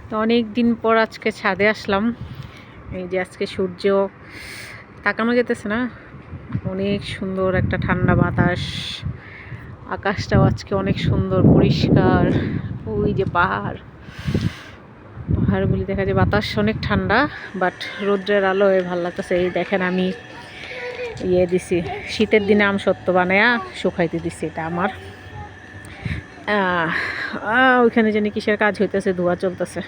তো অনেক দিন পর আজকে ছাদে আসলাম। এই যে আজকে সূর্য তাকানো যেতেছে না, অনেক সুন্দর একটা ঠান্ডা বাতাস, আকাশটাও আজকে অনেক সুন্দর পরিষ্কার। ওই যে পাহাড়গুলি দেখা যায়, বাতাস অনেক ঠান্ডা, বাট রৌদ্রের আলোয় ভালো লাগতেছে। এই দেখেন আমি দিছি শীতের দিনে আমসত্ত্ব বানায়া শুকাইতে দিছি। এটা আমার ওইখানে জানি কিসের কাজ হইতেছে, ধোয়া চলতেছে।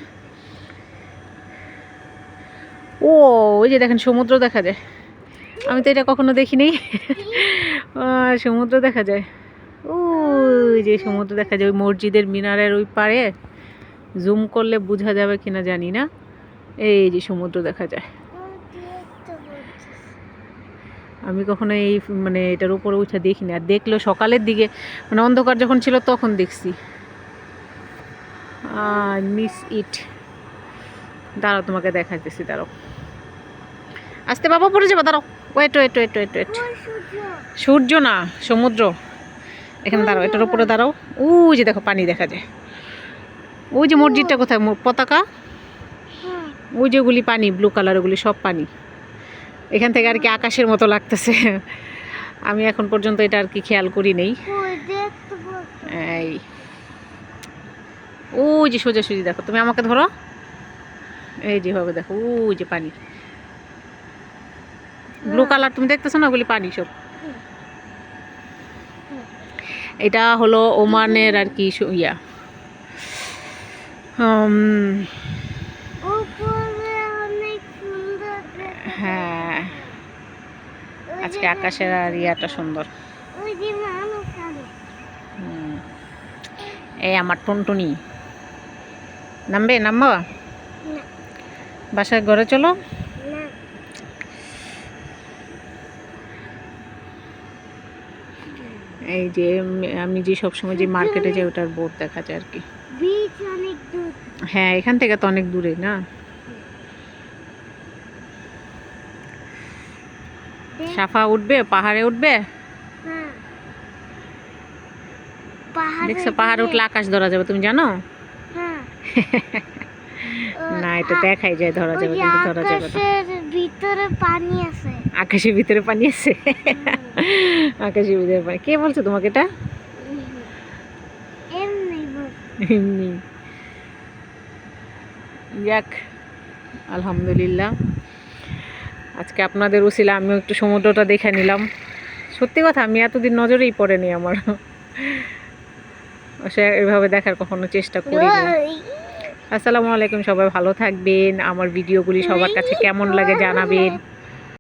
ওই যে দেখেন সমুদ্র দেখা যায়, আমি তো এটা কখনো দেখিনি। সমুদ্র দেখা যায়, ওই যে সমুদ্র দেখা যায় ওই মসজিদের মিনারের ওই পারে। জুম করলে বোঝা যাবে কিনা জানি না, এই যে সমুদ্র দেখা যায়। আমি কখনো এই মানে এটার উপরে উঠে দেখিনি, আর দেখলেও সকালের দিকে, মানে অন্ধকার যখন ছিল তখন দেখছি। মিস ইট, দাঁড়াও তোমাকে দেখাইতেছি, দাঁড়াও। আসতে বাবা পড়ে যাবে, দাঁড়াও। Wait wait wait wait wait সূর্য না, সমুদ্র। এখানে দাঁড়াও, এটার উপরে দাঁড়াও। ওই যে দেখো পানি দেখা যায়, ওই যে মসজিদটা কোথায়, পতাকা, ওই যেগুলি পানি ব্লু কালার, ওগুলি সব পানি। এখান থেকে আর কি আকাশের মতো লাগতেছে। আমি এখন পর্যন্ত এটা আর কি খেয়াল করি নেই। এই ওই যে সোজাসুজি দেখো, তুমি আমাকে ধরো, এই যেভাবে দেখো, ওই যে পানি ব্লু কালার তুমি দেখতেছো না, ওগুলি পানি সব। এটা হলো ওমানের আর কি ইয়া, হ্যাঁ আজকে আকাশের আর ইয়াটা সুন্দর। এই আমার টুনটুনি নামবো বাসায়, ঘরে চলো। এই যে আমি যে সবসময় যে মার্কেটে যাই, ওটার বোর্ড দেখা যায় আর কি। হ্যাঁ এখান থেকে তো অনেক দূরে না। সাফা উঠবে, পাহাড়ে উঠবে। দেখছো পাহাড়ে উঠলে আকাশ ধরা যাবে, তুমি জানো? না এটা দেখাই যায় ধরা যাবে, কিন্তু ধরা যাবে না। ভিতরে পানি আছে, আকাশের ভিতরে পানি আছে। আকাশের ভিতরে পানি, কে বলছে তোমাকে এটা? এমনি। যাক আলহামদুলিল্লাহ, আজকে আপনাদের উসিলা আমিও একটু সমুদ্রটা দেখে নিলাম। সত্যি কথা, আমি এতদিন নজরেই পড়েনি আমার, এভাবে দেখার কখনো চেষ্টা করিনি। আসসালামু আলাইকুম, সবাই ভালো থাকবেন। আমার ভিডিওগুলি সবার কাছে কেমন লাগে জানাবেন।